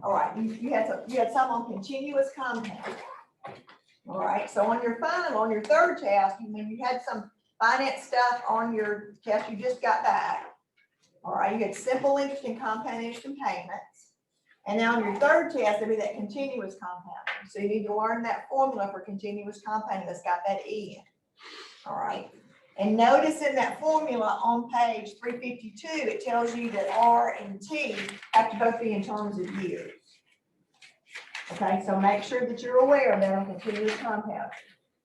All right, you had some on continuous compound. All right, so on your final, on your third test, when you had some finance stuff on your test you just got back. All right, you had simple interest and compound interest and payments. And now on your third test, it'll be that continuous compounding. So you need to learn that formula for continuous compounding that's got that E in it. All right. And notice in that formula on page 352, it tells you that R and T have to both be in terms of years. Okay, so make sure that you're aware of that on continuous compounding.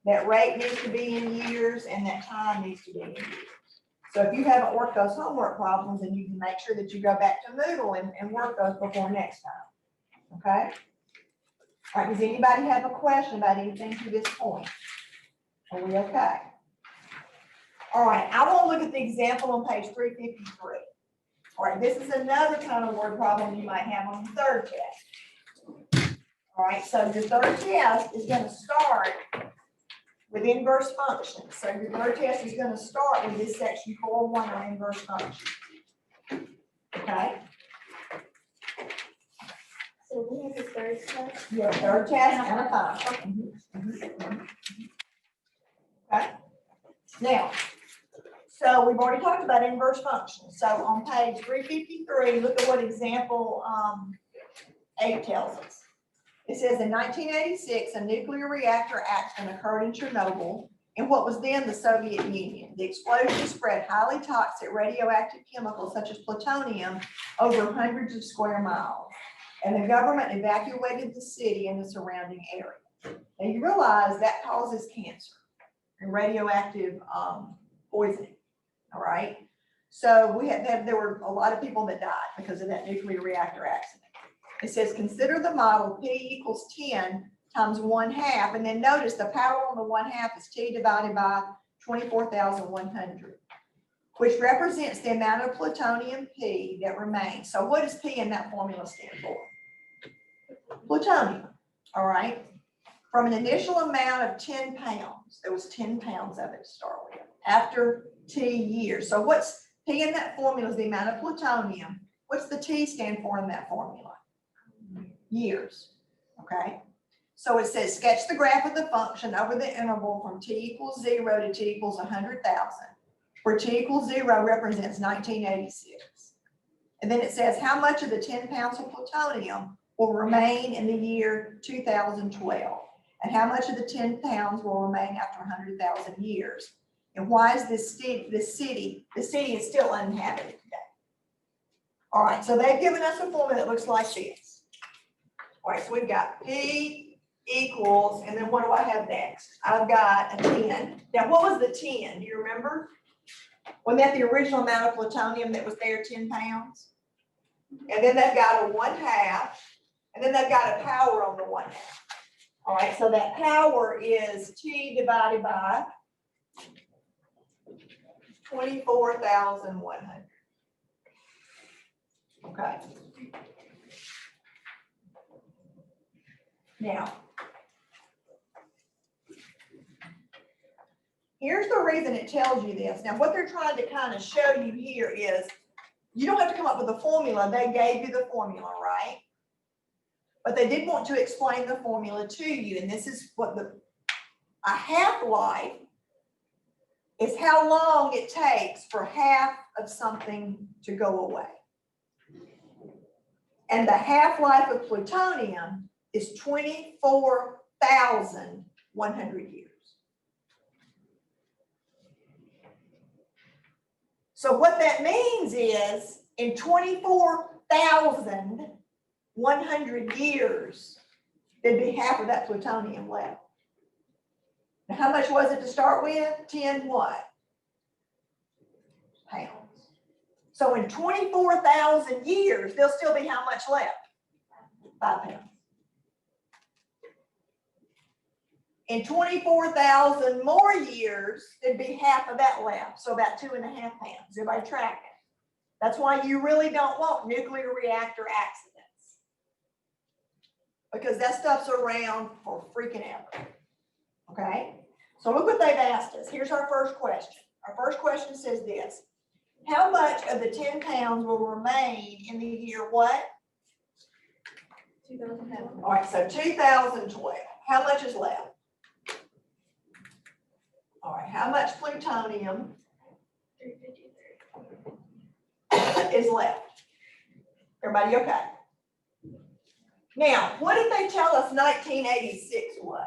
That rate needs to be in years and that time needs to be in years. So if you haven't worked those homework problems, then you can make sure that you go back to Moodle and work those before next time. Okay? All right, does anybody have a question about anything to this point? Are we okay? All right, I want to look at the example on page 353. All right, this is another kind of word problem you might have on the third test. All right, so your third test is going to start with inverse functions. So your third test is going to start with this section 4.1 on inverse functions. Okay? So we have the third test? Your third test and a final. Okay? Now, so we've already talked about inverse functions. So on page 353, look at what example 8 tells us. It says in 1986, a nuclear reactor accident occurred in Chernobyl, in what was then the Soviet Union. The explosion spread highly toxic radioactive chemicals such as plutonium over hundreds of square miles, and the government evacuated the city and the surrounding area. Now you realize that causes cancer and radioactive poisoning, all right? So there were a lot of people that died because of that nuclear reactor accident. It says, consider the model P equals 10 times 1/2, and then notice the power on the 1/2 is T divided by 24,100, which represents the amount of plutonium P that remains. So what does P in that formula stand for? Plutonium, all right? From an initial amount of 10 pounds, there was 10 pounds of it to start with, after T years. So what's P in that formula is the amount of plutonium. What's the T stand for in that formula? Years, okay? So it says, sketch the graph of the function over the interval from T equals 0 to T equals 100,000, where T equals 0 represents 1986. And then it says, how much of the 10 pounds of plutonium will remain in the year 2012? And how much of the 10 pounds will remain after 100,000 years? And why is the city is still uninhabited today? All right, so they've given us a formula that looks like this. All right, so we've got P equals, and then what do I have next? I've got a 10. Now, what was the 10? Do you remember? Wasn't that the original amount of plutonium that was there, 10 pounds? And then they've got a 1/2, and then they've got a power on the 1/2. All right, so that power is T divided by 24,100. Okay. Now, here's the reason it tells you this. Now, what they're trying to kind of show you here is you don't have to come up with a formula. They gave you the formula, right? But they did want to explain the formula to you. And this is what a half-life is how long it takes for half of something to go away. And the half-life of plutonium is 24,100 years. So what that means is in 24,100 years, there'd be half of that plutonium left. Now, how much was it to start with? 10 what? Pounds. So in 24,000 years, there'll still be how much left? 5 pounds. In 24,000 more years, there'd be half of that left, so about 2.5 pounds. Everybody track it? That's why you really don't want nuclear reactor accidents, because that stuff's around for freaking ever. Okay? So look what they've asked us. Here's our first question. Our first question says this: how much of the 10 pounds will remain in the year what? 2012. All right, so 2012, how much is left? All right, how much plutonium 353. is left? Everybody okay? Now, what did they tell us 1986 was?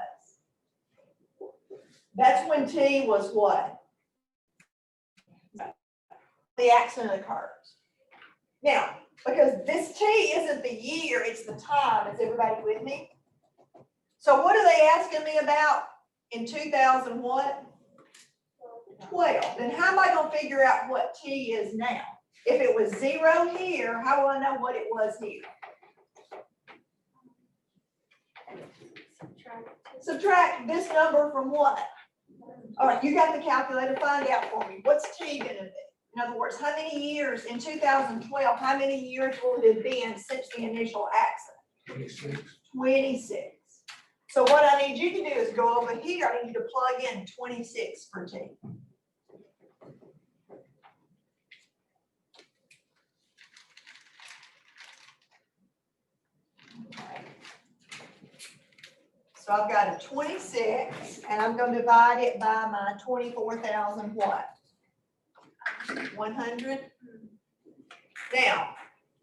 That's when T was what? The accident occurs. Now, because this T isn't the year, it's the time. Is everybody with me? So what are they asking me about in 2000 what? 12. Then how am I going to figure out what T is now? If it was 0 here, how will I know what it was here? Subtract this number from what? All right, you got the calculator, find out for me. What's T going to be? In other words, how many years in 2012, how many years will it have been since the initial accident? 26. 26. So what I need you to do is go over here. I need you to plug in 26 for T. So I've got a 26, and I'm going to divide it by my 24,000 what? 100. Now,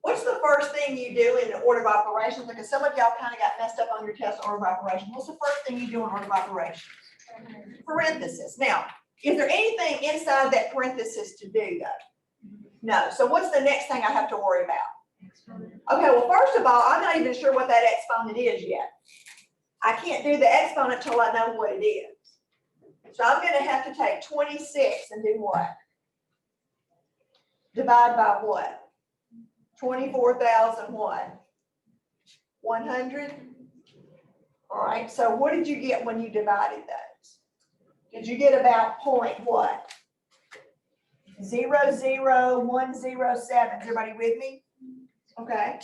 what's the first thing you do in the order of operations? Because some of y'all kind of got messed up on your test order of operations. What's the first thing you do in order of operations? Parenthesis. Now, is there anything inside that parenthesis to do though? No. So what's the next thing I have to worry about? Okay, well, first of all, I'm not even sure what that exponent is yet. I can't do the exponent until I know what it is. So I'm going to have to take 26 and do what? Divide by what? 24,000 what? 100? All right, so what did you get when you divided those? Did you get about point what? 00107. Is everybody with me? Okay.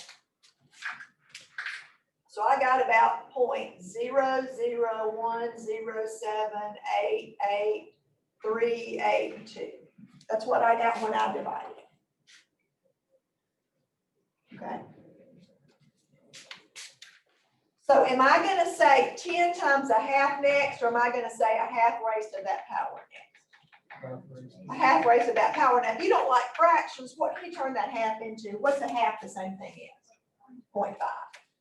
So I got about 0.00107888382. That's what I got when I divided it. Okay. So am I going to say 10 times a half next, or am I going to say a half raised to that power next? A half raised to that power. Now, if you don't like fractions, what can you turn that half into? What's a half the same thing as? 0.5.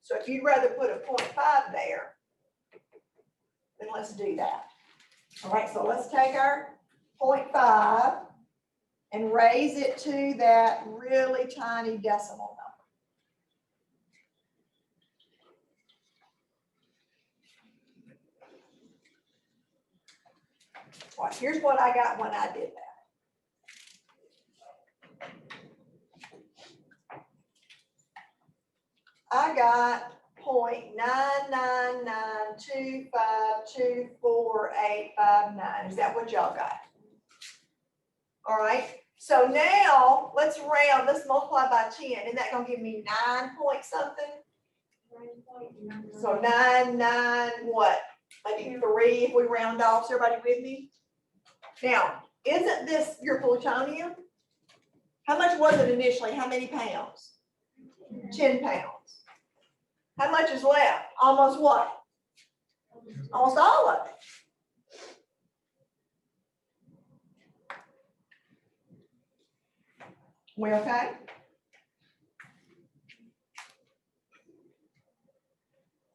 So if you'd rather put a 0.5 there, then let's do that. All right, so let's take our 0.5 and raise it to that really tiny decimal number. All right, here's what I got when I did that. I got 0.99925248859. Is that what y'all got? All right. So now let's round. Let's multiply by 10. Isn't that going to give me 9 point something? So 9 what? Maybe 3 if we round off. Is everybody with me? Now, isn't this your plutonium? How much was it initially? How many pounds? 10 pounds. How much is left? Almost what? Almost all of it. We okay?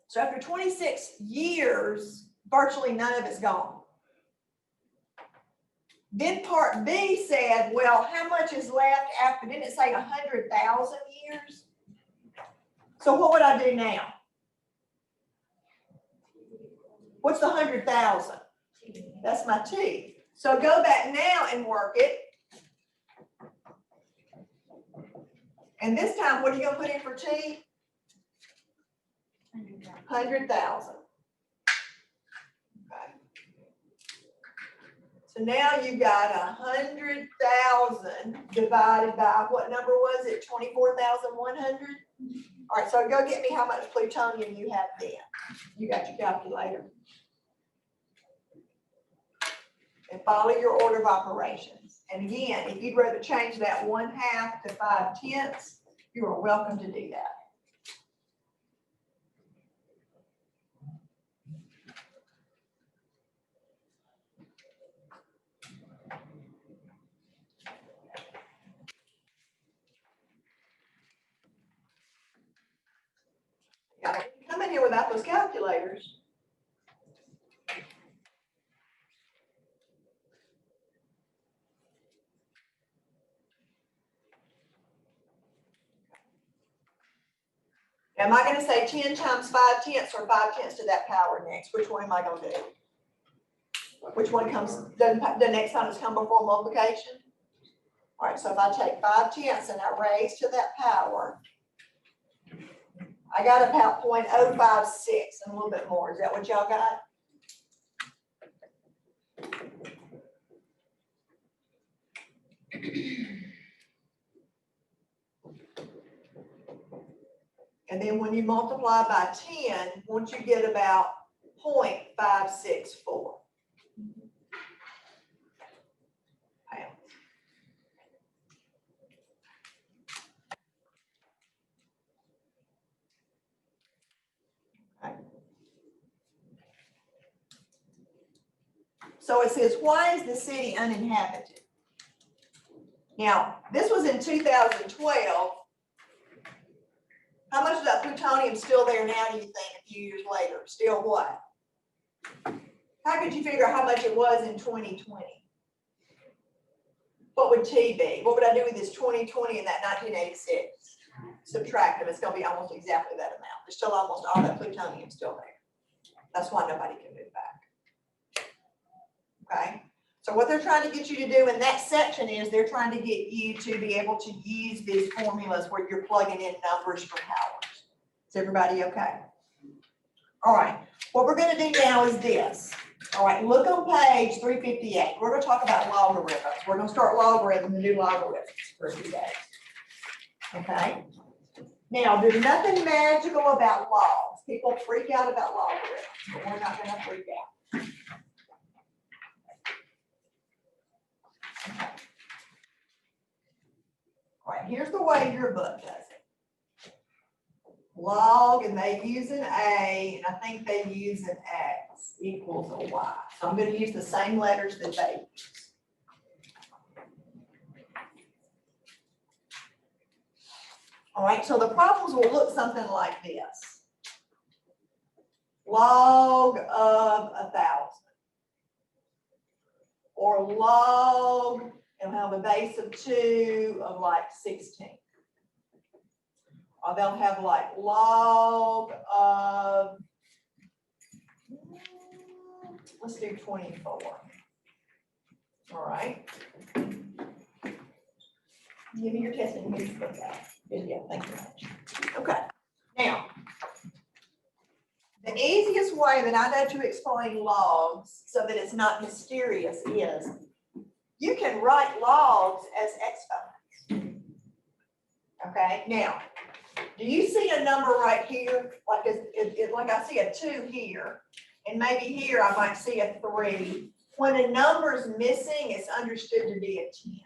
So after 26 years, virtually none of it's gone. Then part B said, well, how much is left after, didn't it say 100,000 years? So what would I do now? What's the 100,000? That's my T. So go back now and work it. And this time, what are you going to put in for T? 100,000. Okay. So now you got 100,000 divided by, what number was it? 24,100? All right, so go get me how much plutonium you have then. You got your calculator. And follow your order of operations. And again, if you'd rather change that 1/2 to 5/10, you are welcome to do that. Yeah, come in here without those calculators. Am I gonna say 10 times 5/10 or 5/10 to that power next? Which one am I gonna do? Which one comes, the next time it's come before multiplication? All right, so if I take 5/10 and I raise to that power, I got about 0.056 and a little bit more. Is that what y'all got? And then when you multiply by 10, won't you get about 0.564 pounds? Okay. So it says, why is the city uninhabited? Now, this was in 2012. How much of that plutonium still there now, do you think, a few years later? Still what? How could you figure out how much it was in 2020? What would T be? What would I do with this 2020 and that 1986? Subtract them, it's gonna be almost exactly that amount. There's still almost all that plutonium still there. That's why nobody can move back. Okay, so what they're trying to get you to do in that section is they're trying to get you to be able to use these formulas where you're plugging in numbers for powers. Is everybody okay? All right, what we're gonna do now is this. All right, look on page 358. We're gonna talk about logarithms. We're gonna start logarithms and do logarithms for a few days. Okay? Now, there's nothing magical about logs. People freak out about logarithms, but we're not gonna freak out. All right, here's the way your book does it. Log, and they use an A, and I think they use an X equals a Y. So I'm going to use the same letters that they use. All right, so the problems will look something like this. Log of 1,000. Or log, and we'll have a base of 2 of like 16. Or they'll have like log of, let's do 24. All right. Give me your test and here's your book out. Yeah, thank you very much. Okay. Now, the easiest way that I know to explain logs so that it's not mysterious is you can write logs as exponents. Okay. Now, do you see a number right here? Like like I see a 2 here, and maybe here I might see a 3. When a number's missing, it's understood to be a 10.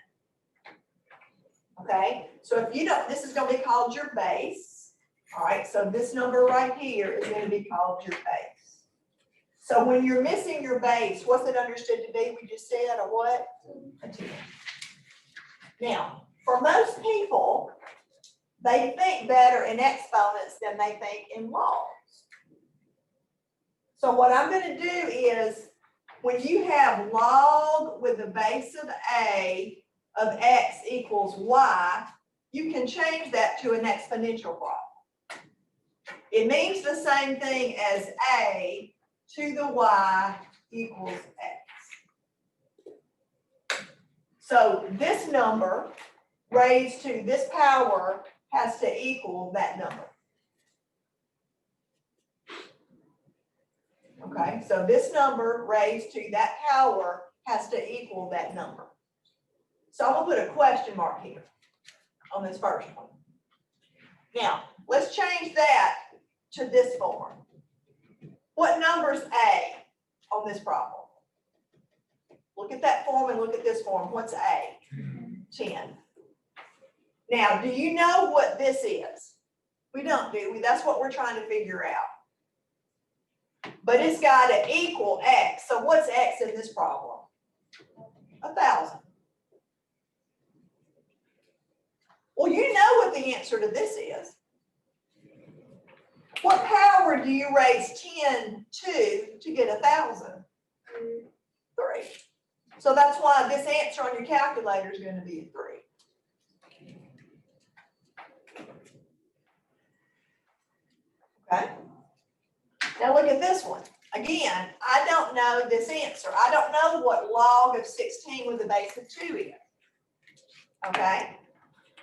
Okay, so if you don't, this is going to be called your base. All right, so this number right here is going to be called your base. So when you're missing your base, what's it understood to be? We just said a what? A 10. Now, for most people, they think better in exponents than they think in logs. So what I'm going to do is, when you have log with the base of A of X equals Y, you can change that to an exponential problem. It means the same thing as A to the Y equals X. So this number raised to this power has to equal that number. Okay, so this number raised to that power has to equal that number. So I'm going to put a question mark here on this first one. Now, let's change that to this form. What number is A on this problem? Look at that form and look at this form. What's A? 10. Now, do you know what this is? We don't, do we? That's what we're trying to figure out. But it's got to equal X. So what's X in this problem? 1,000. Well, you know what the answer to this is. What power do you raise 10 to get 1,000? 3. So that's why this answer on your calculator is going to be a 3. Okay. Now look at this one. Again, I don't know this answer. I don't know what log of 16 with a base of 2 is. Okay.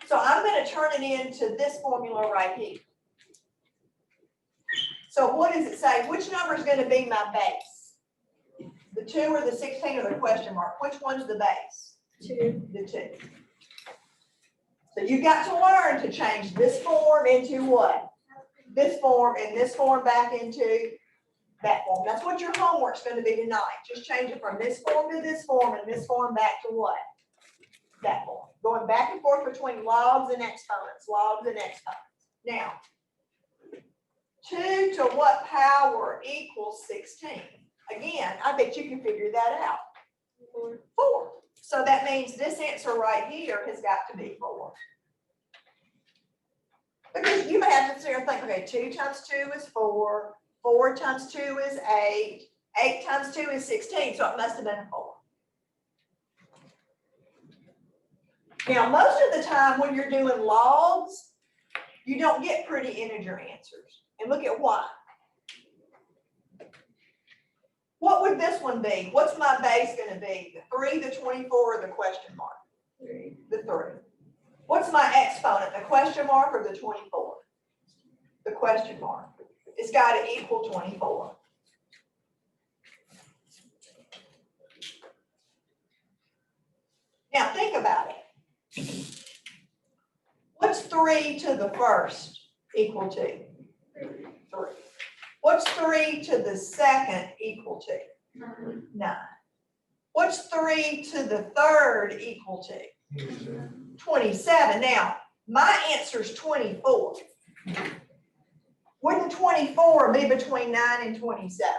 So I'm going to turn it into this formula right here. So what does it say? Which number is going to be my base? The 2 or the 16 or the question mark? Which one's the base? 2. The 2. So you've got to learn to change this form into what? This form and this form back into that form. That's what your homework's going to be tonight. Just change it from this form to this form and this form back to what? That form. Going back and forth between logs and exponents, logs and exponents. Now, 2 to what power equals 16? Again, I bet you can figure that out. 4. So that means this answer right here has got to be 4. Because you may have to sit here and think, okay, 2 times 2 is 4, 4 times 2 is 8, 8 times 2 is 16, so it must have been a 4. Now, most of the time when you're doing logs, you don't get pretty integer answers. And look at why. What would this one be? What's my base going to be? The 3, the 24, or the question mark? 3. The 3. What's my exponent? The question mark or the 24? The question mark. It's got to equal 24. Now think about it. What's 3 to the first equal to? 3. What's 3 to the second equal to? 9. What's 3 to the third equal to? 27. Now, my answer is 24. Wouldn't 24 be between 9 and 27?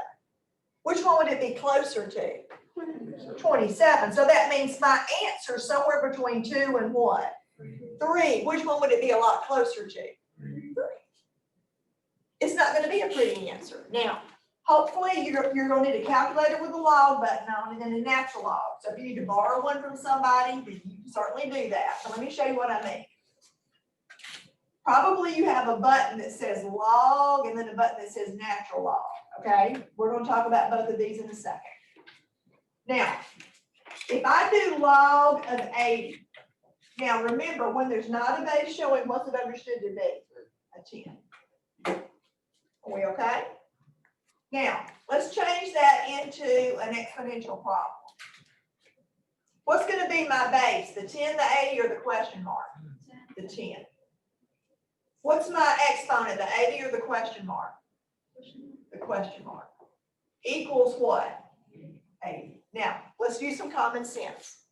Which one would it be closer to? 27. So that means my answer is somewhere between 2 and what? 3. Which one would it be a lot closer to? 3. It's not going to be a pretty answer. Now, hopefully you're going to need a calculator with a log button on it and a natural log. So if you need to borrow one from somebody, then you can certainly do that. So let me show you what I mean. Probably you have a button that says log and then a button that says natural log. Okay, we're going to talk about both of these in a second. Now, if I do log of 80, now remember when there's not a base showing, what's it understood to be? A 10. Are we okay? Now, let's change that into an exponential problem. What's going to be my base? The 10, the 80, or the question mark? The 10. What's my exponent? The 80 or the question mark? The question mark. Equals what? 80. Now, let's use some common sense.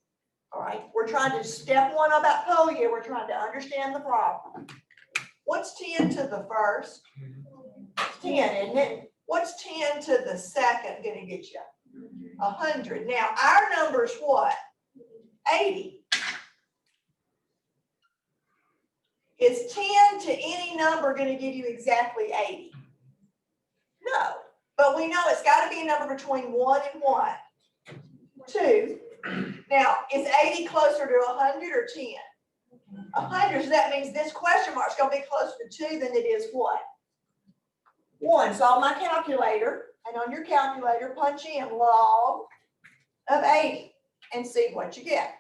All right, we're trying to, step one about polio, we're trying to understand the problem. What's 10 to the first? 10, isn't it? What's 10 to the second going to get you? 100. Now, our number's what? 80. Is 10 to any number going to give you exactly 80? No. But we know it's got to be a number between 1 and what? 2. Now, is 80 closer to 100 or 10? 100. So that means this question mark is going to be closer to 2 than it is what? 1. So on my calculator, and on your calculator, punch in log of 80 and see what you get.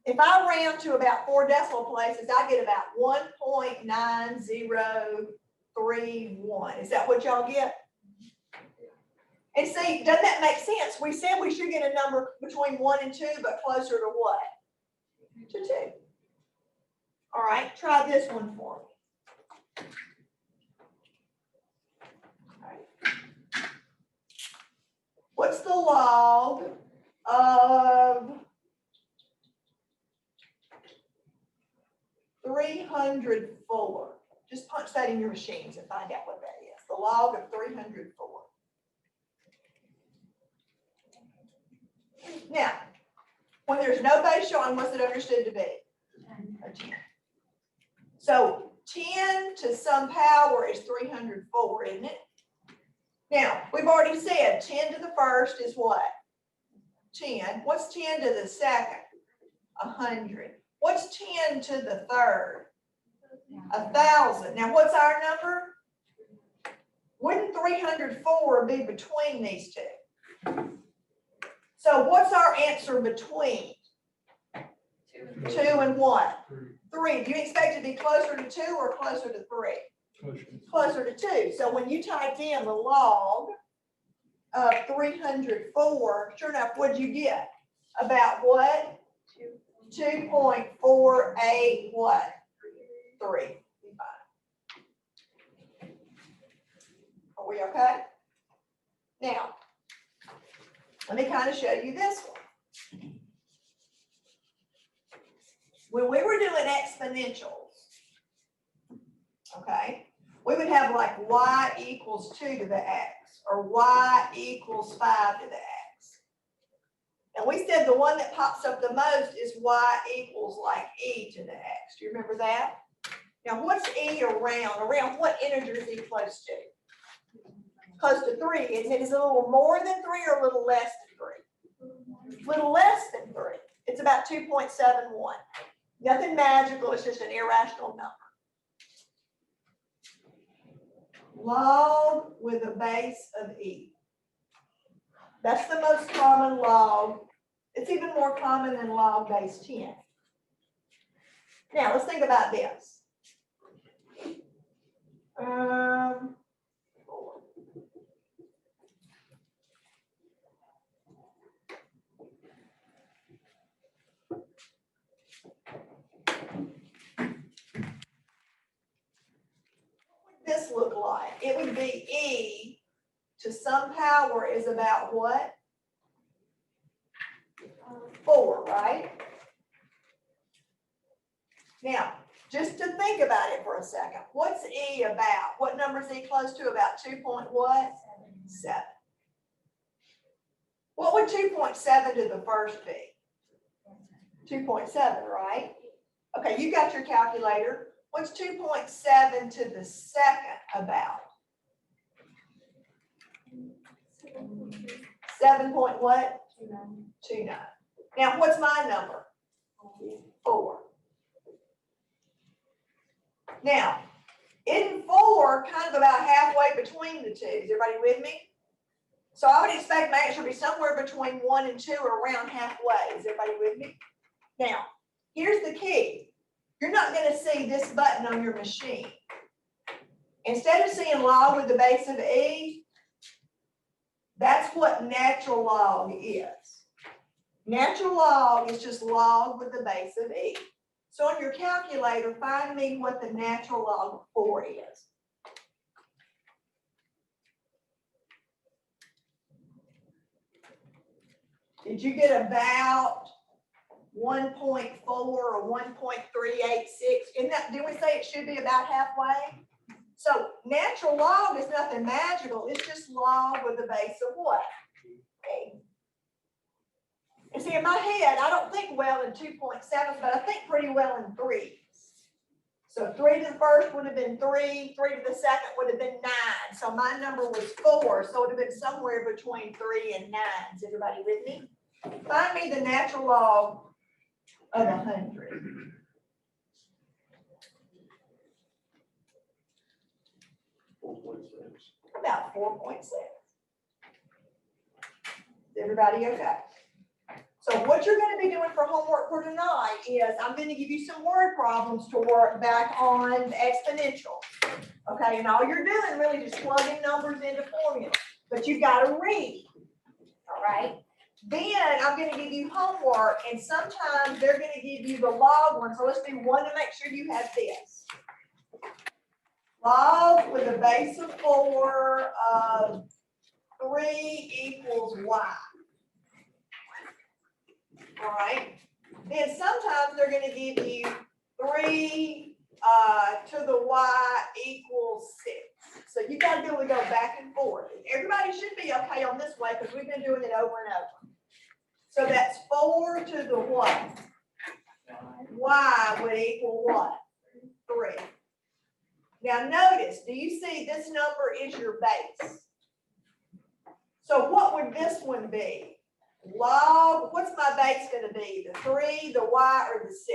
If I round to about 4 decimal places, I get about 1.9031. Is that what y'all get? And see, doesn't that make sense? We said we should get a number between 1 and 2, but closer to what? To 2. All right, try this one for me. All right. What's the log of 304? Just punch that in your machines and find out what that is. The log of 304. Now, when there's no base showing, what's it understood to be? or 10. So 10 to some power is 304, isn't it? Now, we've already said 10 to the first is what? 10. What's 10 to the second? 100. What's 10 to the third? 1,000. Now, what's our number? Wouldn't 304 be between these two? So what's our answer between 2 and what? 3. Do you expect it to be closer to 2 or closer to 3? Closer to 2. So when you typed in the log of 304, sure enough, what'd you get? About what? 2.48 what? 3. Are we okay? Now, let me kind of show you this one. When we were doing exponentials, okay, we would have like y equals 2 to the x, or y equals 5 to the x. And we said the one that pops up the most is y equals like e to the x. Do you remember that? Now, what's e around? Around what integer is e close to? Close to 3, isn't it? Is it a little more than 3 or a little less than 3? A little less than 3. It's about 2.71. Nothing magical, it's just an irrational number. Log with a base of e. That's the most common log. It's even more common than log base 10. Now, let's think about this. This look like? It would be e to some power is about what? 4, right? Now, just to think about it for a second, what's e about? What number is e close to? About 2 point what? 7. What would 2.7 to the first be? 2.7, right? Okay, you got your calculator. What's 2.7 to the second about? 7 point what? 29. Now, what's my number? 4. Now, isn't 4 kind of about halfway between the two? Is everybody with me? So I would expect my answer to be somewhere between 1 and 2 or around halfway. Is everybody with me? Now, here's the key. You're not going to see this button on your machine. Instead of seeing log with the base of e, that's what natural log is. Natural log is just log with the base of e. So on your calculator, find me what the natural log of 4 is. Did you get about 1.4 or 1.386? Isn't that, didn't we say it should be about halfway? So natural log is nothing magical. It's just log with the base of what? A. And see, in my head, I don't think well in 2.7, but I think pretty well in 3s. So 3 to the first would have been 3, 3 to the second would have been 9. So my number was 4, so it would have been somewhere between 3 and 9. Is everybody with me? Find me the natural log of 100. About 4.6. Is everybody okay? So what you're going to be doing for homework for tonight is I'm going to give you some word problems to work back on the exponential. Okay, and all you're doing really just plugging numbers into formulas, but you've got to read. All right. Then I'm going to give you homework, and sometimes they're going to give you the log one. So let's do one to make sure you have this. Log with a base of 4 of 3 equals y. All right. Then sometimes they're going to give you 3 to the y equals 6. So you got to be able to go back and forth. Everybody should be okay on this way because we've been doing it over and over. So that's 4 to the what? y would equal what? 3. Now notice, do you see this number is your base? So what would this one be? Log, what's my base gonna be? The 3, the y, or the 6?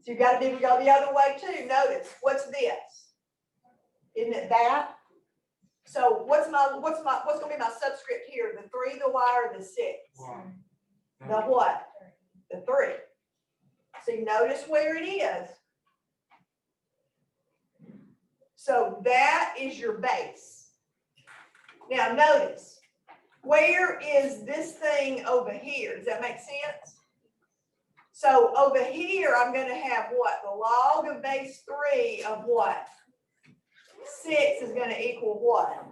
So you gotta go the other way too. Notice, what's this? Isn't it that? So what's gonna be my subscript here? The 3, the y, or the 6? The what? The 3. So you notice where it is. So that is your base. Now notice, where is this thing over here? Does that make sense? So over here, I'm going to have what? The log of base 3 of what? 6 is going to equal what?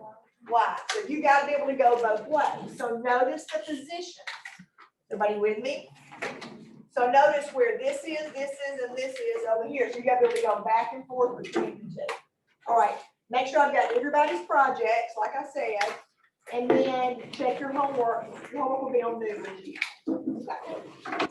Y. So you got to be able to go both ways. So notice the position. Everybody with me? So notice where this is, and this is over here. So you got to be able to go back and forth between the two. All right. Make sure I've got everybody's projects, like I said, and then check your homework. Your homework will be on Moodle. Okay.